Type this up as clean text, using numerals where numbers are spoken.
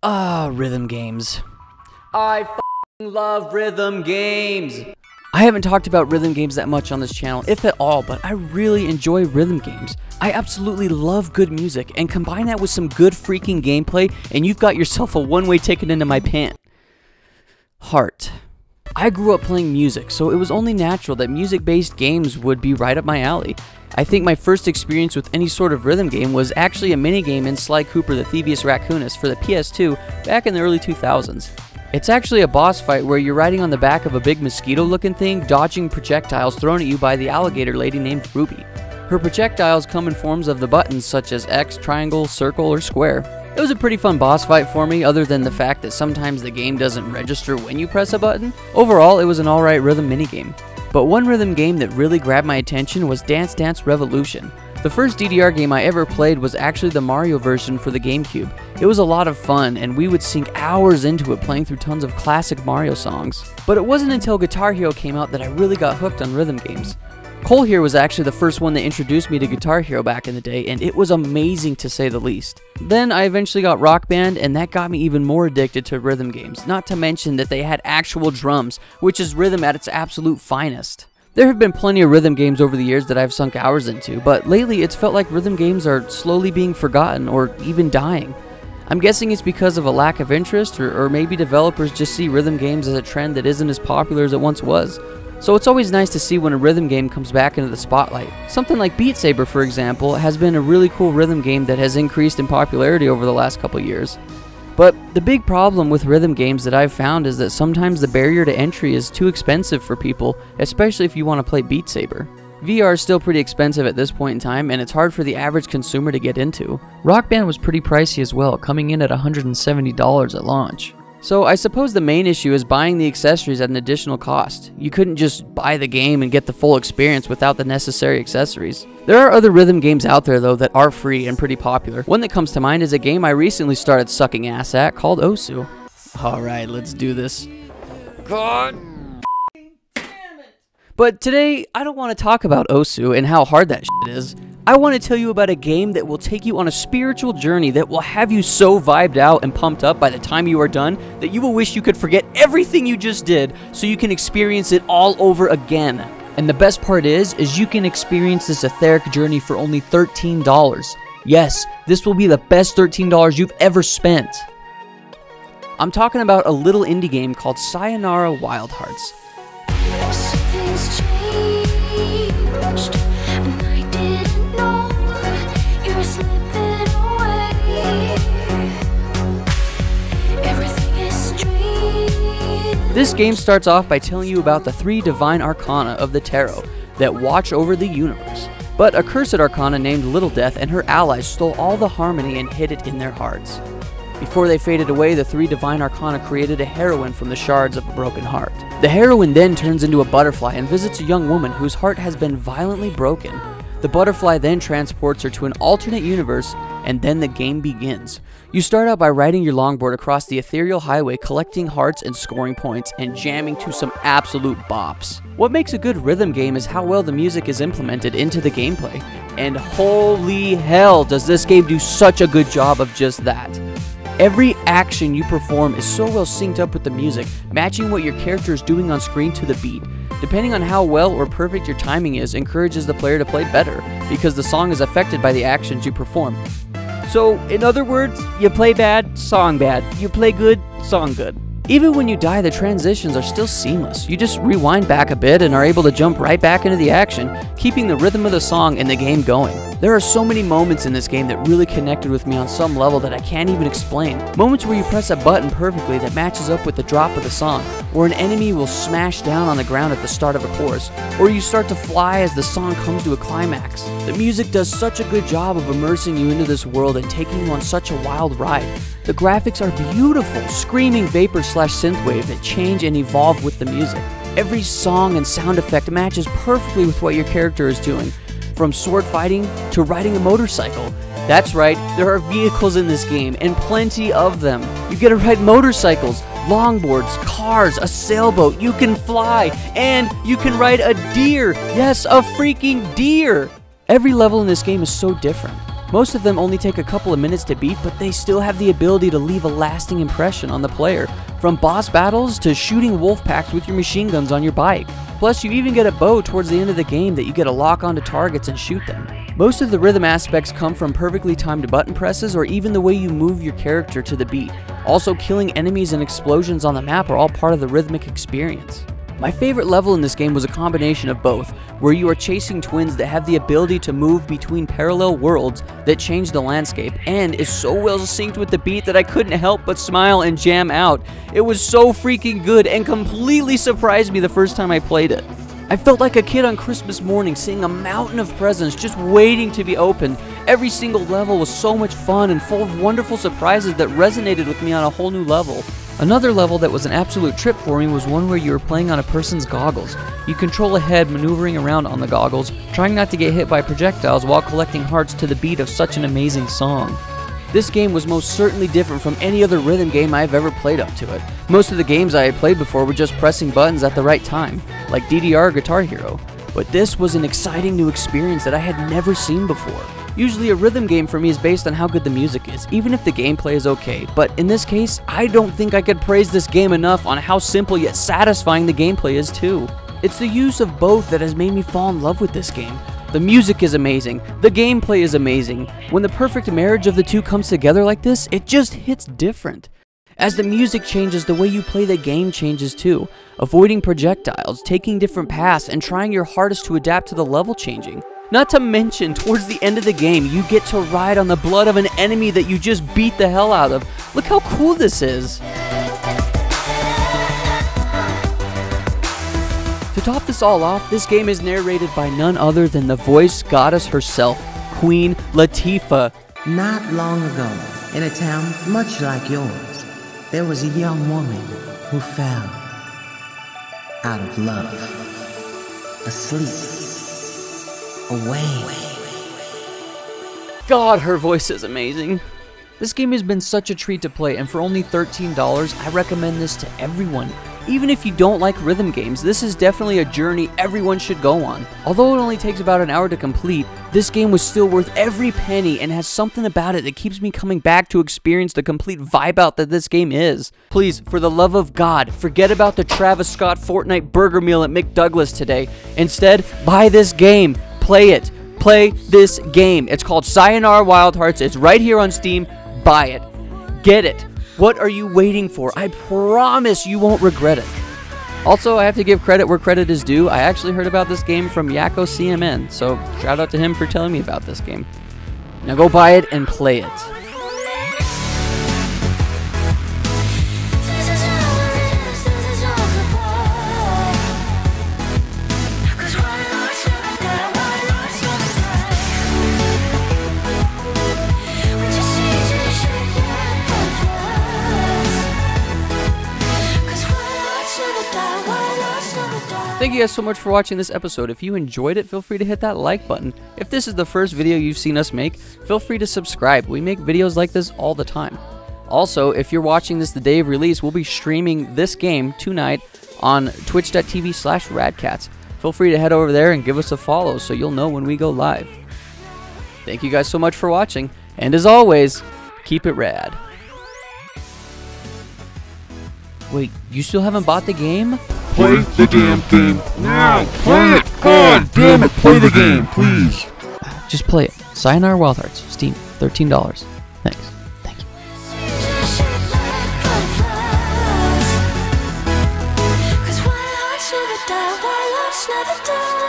Rhythm games. I f***ing love rhythm games. I haven't talked about rhythm games that much on this channel, if at all, but I really enjoy rhythm games. I absolutely love good music, and combine that with some good freaking gameplay, and you've got yourself a one-way ticket into my pant. Heart. I grew up playing music, so it was only natural that music-based games would be right up my alley. I think my first experience with any sort of rhythm game was actually a minigame in Sly Cooper the Thievius Raccoonus for the PS2 back in the early 2000s. It's actually a boss fight where you're riding on the back of a big mosquito-looking thing, dodging projectiles thrown at you by the alligator lady named Ruby. Her projectiles come in forms of the buttons such as X, triangle, circle, or square. It was a pretty fun boss fight for me, other than the fact that sometimes the game doesn't register when you press a button. Overall, it was an alright rhythm minigame. But one rhythm game that really grabbed my attention was Dance Dance Revolution. The first DDR game I ever played was actually the Mario version for the GameCube. It was a lot of fun, and we would sink hours into it playing through tons of classic Mario songs. But it wasn't until Guitar Hero came out that I really got hooked on rhythm games. Cole here was actually the first one that introduced me to Guitar Hero back in the day, and it was amazing to say the least. Then I eventually got Rock Band, and that got me even more addicted to rhythm games, not to mention that they had actual drums, which is rhythm at its absolute finest. There have been plenty of rhythm games over the years that I've sunk hours into, but lately it's felt like rhythm games are slowly being forgotten or even dying. I'm guessing it's because of a lack of interest, or maybe developers just see rhythm games as a trend that isn't as popular as it once was. So it's always nice to see when a rhythm game comes back into the spotlight. Something like Beat Saber, for example, has been a really cool rhythm game that has increased in popularity over the last couple years. But the big problem with rhythm games that I've found is that sometimes the barrier to entry is too expensive for people, especially if you want to play Beat Saber. VR is still pretty expensive at this point in time, and it's hard for the average consumer to get into. Rock Band was pretty pricey as well, coming in at $170 at launch. So I suppose the main issue is buying the accessories at an additional cost. You couldn't just buy the game and get the full experience without the necessary accessories. There are other rhythm games out there though that are free and pretty popular. One that comes to mind is a game I recently started sucking ass at called Osu. Alright, let's do this. God damn it! But today, I don't want to talk about Osu and how hard that shit is. I want to tell you about a game that will take you on a spiritual journey that will have you so vibed out and pumped up by the time you are done that you will wish you could forget everything you just did so you can experience it all over again. And the best part is you can experience this etheric journey for only $13. Yes, this will be the best $13 you've ever spent. I'm talking about a little indie game called Sayonara Wild Hearts. Something's changed, and I didn't know you're slipping away. Everything is strange. This game starts off by telling you about the 3 divine arcana of the tarot that watch over the universe. But a cursed arcana named Little Death and her allies stole all the harmony and hid it in their hearts. Before they faded away, the 3 divine arcana created a heroine from the shards of a broken heart. The heroine then turns into a butterfly and visits a young woman whose heart has been violently broken. The butterfly then transports her to an alternate universe, and then the game begins. You start out by riding your longboard across the ethereal highway, collecting hearts and scoring points, and jamming to some absolute bops. What makes a good rhythm game is how well the music is implemented into the gameplay. And holy hell, does this game do such a good job of just that. Every action you perform is so well synced up with the music, matching what your character is doing on screen to the beat. Depending on how well or perfect your timing is, encourages the player to play better, because the song is affected by the actions you perform. So, in other words, you play bad, song bad. You play good, song good. Even when you die, the transitions are still seamless. You just rewind back a bit and are able to jump right back into the action, keeping the rhythm of the song and the game going. There are so many moments in this game that really connected with me on some level that I can't even explain. Moments where you press a button perfectly that matches up with the drop of the song, or an enemy will smash down on the ground at the start of a chorus, or you start to fly as the song comes to a climax. The music does such a good job of immersing you into this world and taking you on such a wild ride. The graphics are beautiful, screaming vapor/synthwave that change and evolve with the music. Every song and sound effect matches perfectly with what your character is doing, from sword fighting to riding a motorcycle. That's right, there are vehicles in this game, and plenty of them. You get to ride motorcycles, longboards, cars, a sailboat, you can fly, and you can ride a deer. Yes, a freaking deer! Every level in this game is so different. Most of them only take a couple of minutes to beat, but they still have the ability to leave a lasting impression on the player, from boss battles to shooting wolf packs with your machine guns on your bike. Plus, you even get a bow towards the end of the game that you get to lock onto targets and shoot them. Most of the rhythm aspects come from perfectly timed button presses or even the way you move your character to the beat. Also, killing enemies and explosions on the map are all part of the rhythmic experience. My favorite level in this game was a combination of both, where you are chasing twins that have the ability to move between parallel worlds that change the landscape, and is so well synced with the beat that I couldn't help but smile and jam out. It was so freaking good and completely surprised me the first time I played it. I felt like a kid on Christmas morning seeing a mountain of presents just waiting to be opened. Every single level was so much fun and full of wonderful surprises that resonated with me on a whole new level. Another level that was an absolute trip for me was one where you were playing on a person's goggles. You control a head maneuvering around on the goggles, trying not to get hit by projectiles while collecting hearts to the beat of such an amazing song. This game was most certainly different from any other rhythm game I've ever played up to it. Most of the games I had played before were just pressing buttons at the right time, like DDR Guitar Hero. But this was an exciting new experience that I had never seen before. Usually a rhythm game for me is based on how good the music is, even if the gameplay is okay, but in this case, I don't think I could praise this game enough on how simple yet satisfying the gameplay is too. It's the use of both that has made me fall in love with this game. The music is amazing, the gameplay is amazing. When the perfect marriage of the two comes together like this, it just hits different. As the music changes, the way you play the game changes too. Avoiding projectiles, taking different paths, and trying your hardest to adapt to the level changing. Not to mention, towards the end of the game, you get to ride on the blood of an enemy that you just beat the hell out of. Look how cool this is! To top this all off, this game is narrated by none other than the voice goddess herself, Queen Latifah. Not long ago, in a town much like yours, there was a young woman who fell out of love, asleep, away. God, her voice is amazing. This game has been such a treat to play, and for only $13, I recommend this to everyone. Even if you don't like rhythm games, this is definitely a journey everyone should go on. Although it only takes about an hour to complete, this game was still worth every penny and has something about it that keeps me coming back to experience the complete vibe out that this game is. Please, for the love of God, forget about the Travis Scott Fortnite burger meal at McDouglas today. Instead, buy this game. Play it. Play this game. It's called Sayonara Wild Hearts. It's right here on Steam. Buy it. Get it. What are you waiting for? I promise you won't regret it. Also, I have to give credit where credit is due. I actually heard about this game from Yakko CMN, so shout out to him for telling me about this game. Now go buy it and play it. Thank you guys so much for watching this episode. If you enjoyed it, feel free to hit that like button. If this is the first video you've seen us make, feel free to subscribe. We make videos like this all the time. Also, if you're watching this the day of release, we'll be streaming this game tonight on twitch.tv/RadKatz. Feel free to head over there and give us a follow so you'll know when we go live. Thank you guys so much for watching, and as always, keep it rad. Wait, you still haven't bought the game? Play the damn game now! Play it! God damn it! Play the game, please! Just play it. Sayonara Wild Hearts, Steam, $13. Thanks. Thank you. Cause why hearts never die, why love's never die.